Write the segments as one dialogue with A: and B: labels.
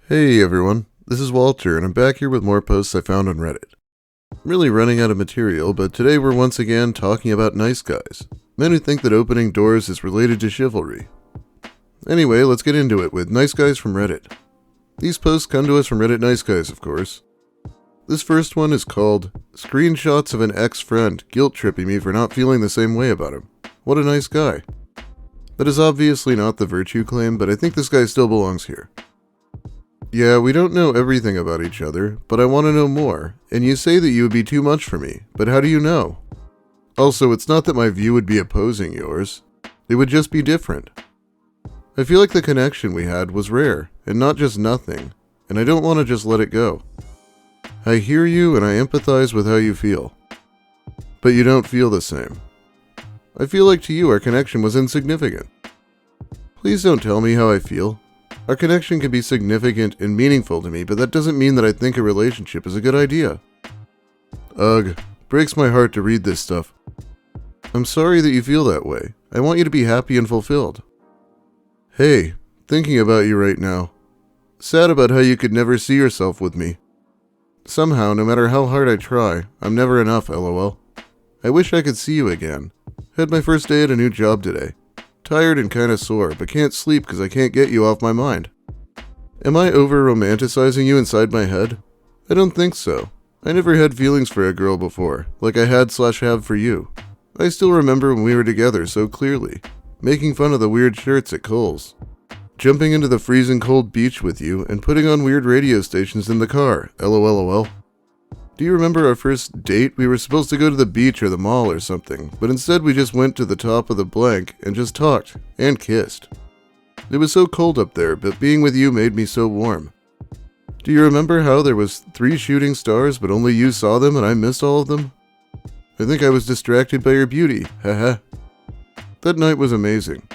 A: Hey everyone, this is Walter, and I'm back here with more posts I found on Reddit. I'm really running out of material, but today we're once again talking about nice guys. Men who think that opening doors is related to chivalry. Anyway, let's get into it with nice guys from Reddit. These posts come to us from Reddit Nice Guys, of course. This first one is called, Screenshots of an ex-friend guilt-tripping me for not feeling the same way about him. What a nice guy. That is obviously not the virtue claim, but I think this guy still belongs here. Yeah, we don't know everything about each other, but I want to know more, and you say that you would be too much for me, but how do you know? Also, it's not that my view would be opposing yours. It would just be different. I feel like the connection we had was rare, and not just nothing, and I don't want to just let it go. I hear you and I empathize with how you feel. But you don't feel the same. I feel like to you our connection was insignificant. Please don't tell me how I feel. Our connection can be significant and meaningful to me, but that doesn't mean that I think a relationship is a good idea. Ugh, breaks my heart to read this stuff. I'm sorry that you feel that way. I want you to be happy and fulfilled. Hey, thinking about you right now. Sad about how you could never see yourself with me. Somehow, no matter how hard I try, I'm never enough, lol. I wish I could see you again. Had my first day at a new job today. Tired and kinda sore, but can't sleep because I can't get you off my mind. Am I over-romanticizing you inside my head? I don't think so. I never had feelings for a girl before, like I had/have for you. I still remember when we were together so clearly, making fun of the weird shirts at Kohl's, jumping into the freezing cold beach with you, and putting on weird radio stations in the car, lol. Do you remember our first date? We were supposed to go to the beach or the mall or something, but instead we just went to the top of the blank and just talked and kissed. It was so cold up there, but being with you made me so warm. Do you remember how there was 3 shooting stars, but only you saw them and I missed all of them? I think I was distracted by your beauty, haha. That night was amazing.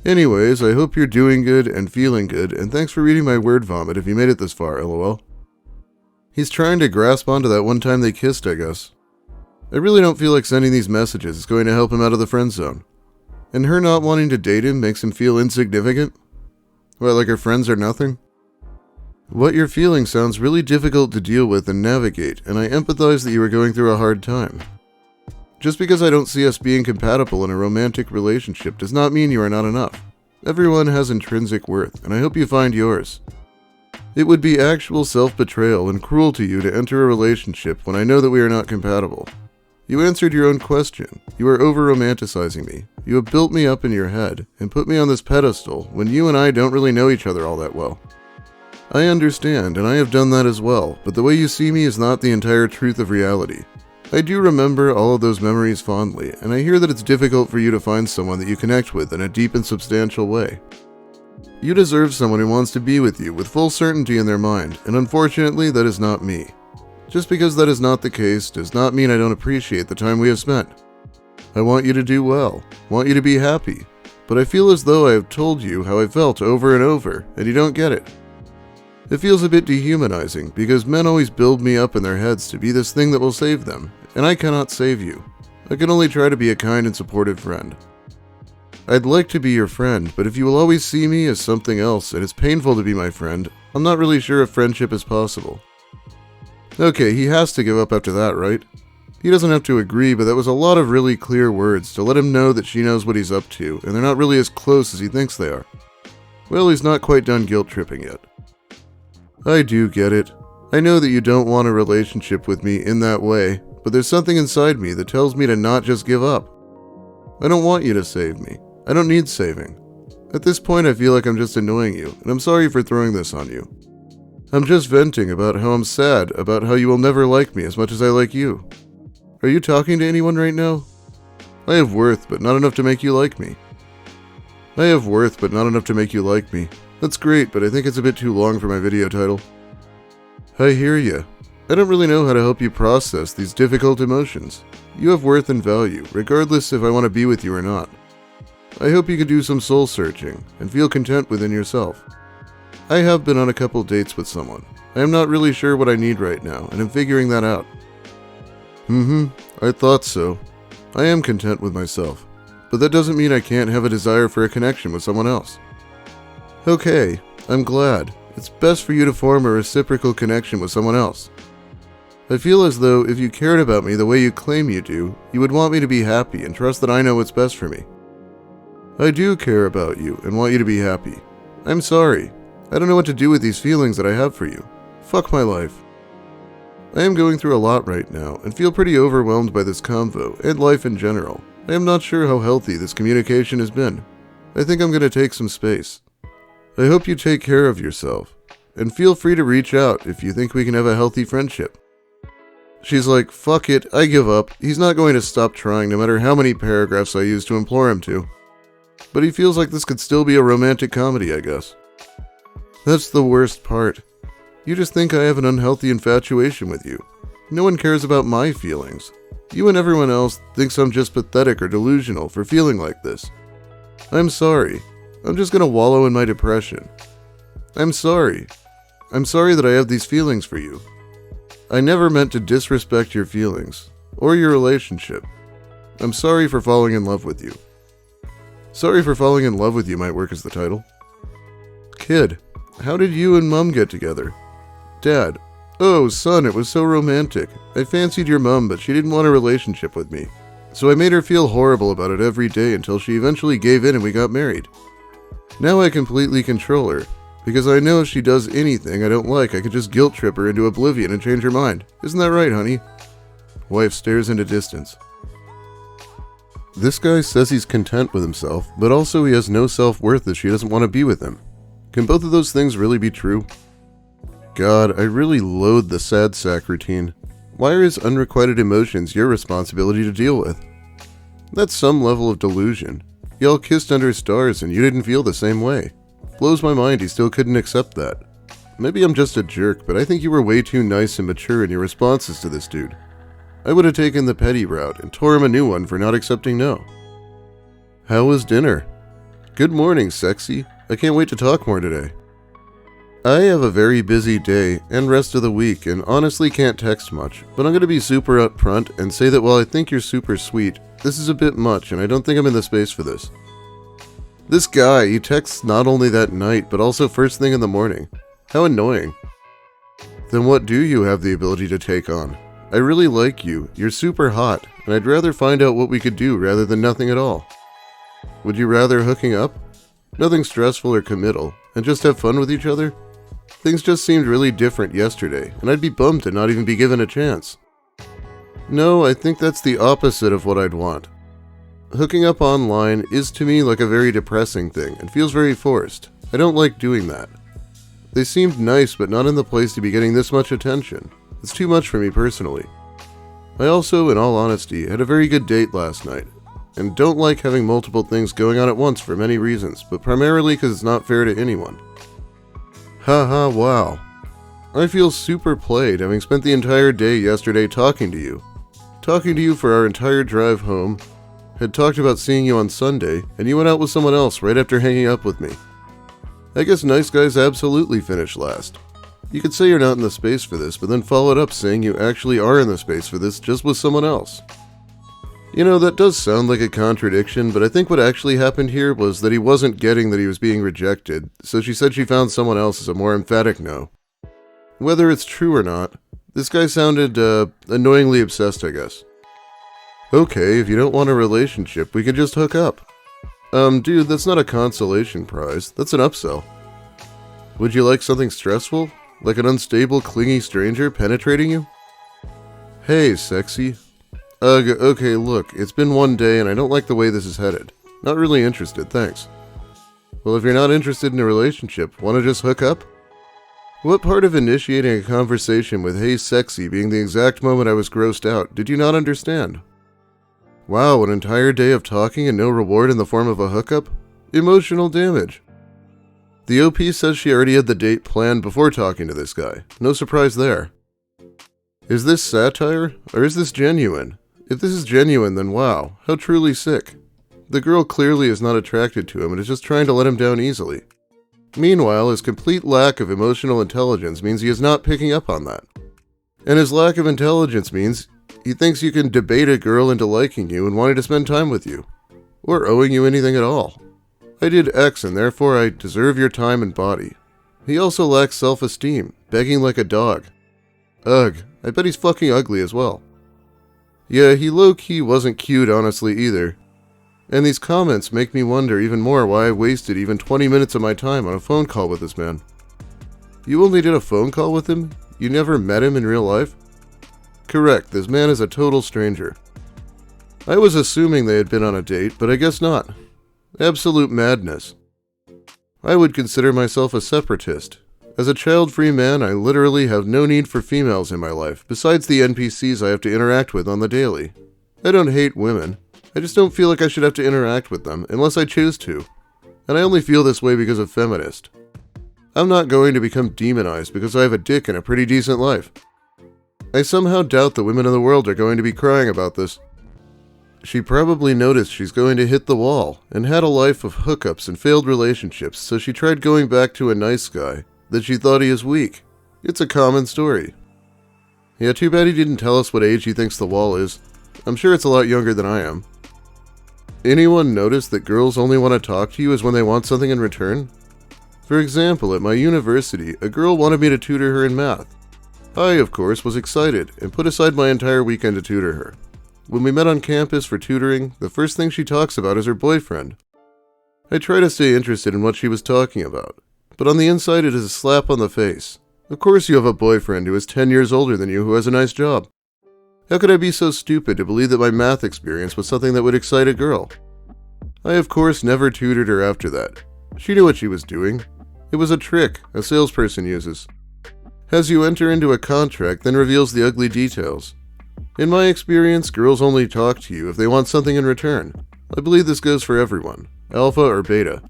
A: Anyways, I hope you're doing good and feeling good, and thanks for reading my word vomit if you made it this far, lol. He's trying to grasp onto that one time they kissed, I guess. I really don't feel like sending these messages is going to help him out of the friend zone. And her not wanting to date him makes him feel insignificant? What, like her friends are nothing? What you're feeling sounds really difficult to deal with and navigate, and I empathize that you are going through a hard time. Just because I don't see us being compatible in a romantic relationship does not mean you are not enough. Everyone has intrinsic worth, and I hope you find yours. It would be actual self-betrayal and cruel to you to enter a relationship when I know that we are not compatible. You answered your own question. You are over-romanticizing me. You have built me up in your head and put me on this pedestal when you and I don't really know each other all that well. I understand, and I have done that as well, but the way you see me is not the entire truth of reality. I do remember all of those memories fondly, and I hear that it's difficult for you to find someone that you connect with in a deep and substantial way. You deserve someone who wants to be with you with full certainty in their mind, and unfortunately that is not me. Just because that is not the case does not mean I don't appreciate the time we have spent. I want you to do well, want you to be happy, but I feel as though I have told you how I felt over and over, and you don't get it. It feels a bit dehumanizing, because men always build me up in their heads to be this thing that will save them, and I cannot save you. I can only try to be a kind and supportive friend. I'd like to be your friend, but if you will always see me as something else and it's painful to be my friend, I'm not really sure if friendship is possible. Okay, he has to give up after that, right? He doesn't have to agree, but that was a lot of really clear words to let him know that she knows what he's up to, and they're not really as close as he thinks they are. Well, he's not quite done guilt-tripping yet. I do get it. I know that you don't want a relationship with me in that way, but there's something inside me that tells me to not just give up. I don't want you to save me. I don't need saving. At this point I feel like I'm just annoying you, and I'm sorry for throwing this on you. I'm just venting about how I'm sad about how you will never like me as much as I like you. Are you talking to anyone right now? I have worth, but not enough to make you like me. I have worth, but not enough to make you like me. That's great, but I think it's a bit too long for my video title. I hear ya. I don't really know how to help you process these difficult emotions. You have worth and value, regardless if I want to be with you or not. I hope you can do some soul searching and feel content within yourself. I have been on a couple dates with someone. I am not really sure what I need right now, and I'm figuring that out. I thought so. I am content with myself, but that doesn't mean I can't have a desire for a connection with someone else. Okay, I'm glad. It's best for you to form a reciprocal connection with someone else. I feel as though if you cared about me the way you claim you do, you would want me to be happy and trust that I know what's best for me. I do care about you and want you to be happy. I'm sorry. I don't know what to do with these feelings that I have for you. Fuck my life. I am going through a lot right now and feel pretty overwhelmed by this convo and life in general. I am not sure how healthy this communication has been. I think I'm going to take some space. I hope you take care of yourself, and feel free to reach out if you think we can have a healthy friendship. She's like, fuck it, I give up. He's not going to stop trying no matter how many paragraphs I use to implore him to. But he feels like this could still be a romantic comedy, I guess. That's the worst part. You just think I have an unhealthy infatuation with you. No one cares about my feelings. You and everyone else thinks I'm just pathetic or delusional for feeling like this. I'm sorry. I'm just gonna wallow in my depression. I'm sorry. I'm sorry that I have these feelings for you. I never meant to disrespect your feelings, or your relationship. I'm sorry for falling in love with you. Sorry for falling in love with you might work as the title. Kid, how did you and Mum get together? Dad, oh son, it was so romantic. I fancied your mum, but she didn't want a relationship with me. So I made her feel horrible about it every day until she eventually gave in and we got married. Now I completely control her, because I know if she does anything I don't like, I could just guilt trip her into oblivion and change her mind. Isn't that right, honey? Wife stares into distance. This guy says he's content with himself, but also he has no self-worth as she doesn't want to be with him. Can both of those things really be true? God, I really loathe the sad sack routine. Why are his unrequited emotions your responsibility to deal with? That's some level of delusion. Y'all kissed under stars and you didn't feel the same way. Blows my mind he still couldn't accept that. Maybe I'm just a jerk, but I think you were way too nice and mature in your responses to this dude. I would have taken the petty route and tore him a new one for not accepting no. How was dinner? Good morning, sexy. I can't wait to talk more today. I have a very busy day and rest of the week and honestly can't text much, but I'm going to be super upfront and say that while I think you're super sweet, this is a bit much and I don't think I'm in the space for this. This guy, he texts not only that night, but also first thing in the morning. How annoying. Then what do you have the ability to take on? I really like you, you're super hot, and I'd rather find out what we could do rather than nothing at all. Would you rather hooking up? Nothing stressful or committal, and just have fun with each other? Things just seemed really different yesterday, and I'd be bummed to not even be given a chance. No, I think that's the opposite of what I'd want. Hooking up online is to me like a very depressing thing, and feels very forced. I don't like doing that. They seemed nice, but not in the place to be getting this much attention. It's too much for me personally. I also, in all honesty, had a very good date last night, and don't like having multiple things going on at once for many reasons, but primarily because it's not fair to anyone. Haha, wow. I feel super played having spent the entire day yesterday talking to you. Talking to you for our entire drive home, had talked about seeing you on Sunday, and you went out with someone else right after hanging up with me. I guess nice guys absolutely finish last. You could say you're not in the space for this, but then follow it up saying you actually are in the space for this just with someone else. You know, that does sound like a contradiction, but I think what actually happened here was that he wasn't getting that he was being rejected, so she said she found someone else as a more emphatic no. Whether it's true or not, this guy sounded, annoyingly obsessed, I guess. Okay, if you don't want a relationship, we can just hook up. Dude, that's not a consolation prize, that's an upsell. Would you like something stressful? Like an unstable, clingy stranger penetrating you? Hey, sexy. Okay, look, it's been one day and I don't like the way this is headed. Not really interested, thanks. Well, if you're not interested in a relationship, wanna just hook up? What part of initiating a conversation with hey sexy being the exact moment I was grossed out did you not understand? Wow, an entire day of talking and no reward in the form of a hookup? Emotional damage. The OP says she already had the date planned before talking to this guy. No surprise there. Is this satire, or is this genuine? If this is genuine, then wow, how truly sick. The girl clearly is not attracted to him and is just trying to let him down easily. Meanwhile, his complete lack of emotional intelligence means he is not picking up on that. And his lack of intelligence means he thinks you can debate a girl into liking you and wanting to spend time with you, or owing you anything at all. I did X and therefore I deserve your time and body. He also lacks self-esteem, begging like a dog. Ugh, I bet he's fucking ugly as well. Yeah, he low-key wasn't cute honestly either. And these comments make me wonder even more why I wasted even 20 minutes of my time on a phone call with this man. You only did a phone call with him? You never met him in real life? Correct, this man is a total stranger. I was assuming they had been on a date, but I guess not. Absolute madness. I would consider myself a separatist. As a child-free man, I literally have no need for females in my life, besides the NPCs I have to interact with on the daily. I don't hate women. I just don't feel like I should have to interact with them, unless I choose to. And I only feel this way because of feminist. I'm not going to become demonized because I have a dick and a pretty decent life. I somehow doubt the women of the world are going to be crying about this. She probably noticed she's going to hit the wall, and had a life of hookups and failed relationships, so she tried going back to a nice guy, that she thought he is weak. It's a common story. Yeah, too bad he didn't tell us what age he thinks the wall is. I'm sure it's a lot younger than I am. Anyone notice that girls only want to talk to you is when they want something in return? For example, at my university, a girl wanted me to tutor her in math. I, of course, was excited, and put aside my entire weekend to tutor her. When we met on campus for tutoring, the first thing she talks about is her boyfriend. I try to stay interested in what she was talking about, but on the inside it is a slap on the face. Of course you have a boyfriend who is 10 years older than you who has a nice job. How could I be so stupid to believe that my math experience was something that would excite a girl? I of course never tutored her after that. She knew what she was doing. It was a trick a salesperson uses. Has you enter into a contract, then reveals the ugly details. In my experience, girls only talk to you if they want something in return. I believe this goes for everyone, alpha or beta.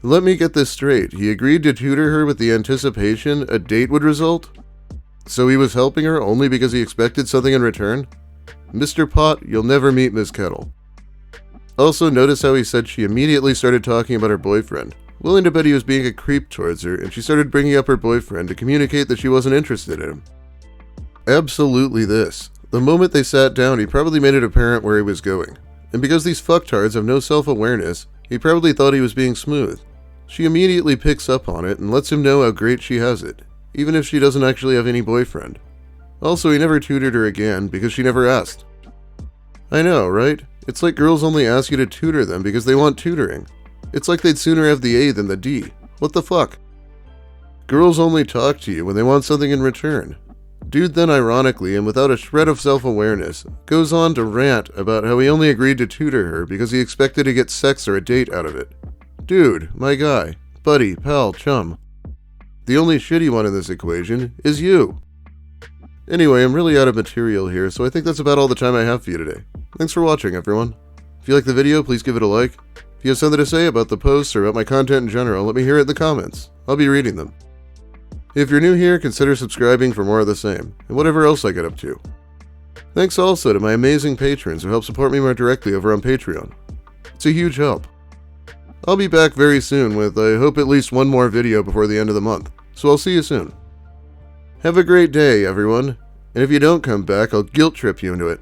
A: Let me get this straight, he agreed to tutor her with the anticipation a date would result? So he was helping her only because he expected something in return? Mr. Pot, you'll never meet Miss Kettle. Also, notice how he said she immediately started talking about her boyfriend, willing to bet he was being a creep towards her, and she started bringing up her boyfriend to communicate that she wasn't interested in him. Absolutely this. The moment they sat down, he probably made it apparent where he was going. And because these fucktards have no self-awareness, he probably thought he was being smooth. She immediately picks up on it and lets him know how great she has it, even if she doesn't actually have any boyfriend. Also, he never tutored her again because she never asked. I know, right? It's like girls only ask you to tutor them because they want tutoring. It's like they'd sooner have the A than the D. What the fuck? Girls only talk to you when they want something in return. Dude then ironically, and without a shred of self-awareness, goes on to rant about how he only agreed to tutor her because he expected to get sex or a date out of it. Dude, my guy, buddy, pal, chum. The only shitty one in this equation is you. Anyway, I'm really out of material here, so I think that's about all the time I have for you today. Thanks for watching, everyone. If you like the video, please give it a like. If you have something to say about the posts or about my content in general, let me hear it in the comments. I'll be reading them. If you're new here, consider subscribing for more of the same, and whatever else I get up to. Thanks also to my amazing patrons who help support me more directly over on Patreon. It's a huge help. I'll be back very soon with, I hope, at least one more video before the end of the month, so I'll see you soon. Have a great day, everyone, and if you don't come back, I'll guilt trip you into it.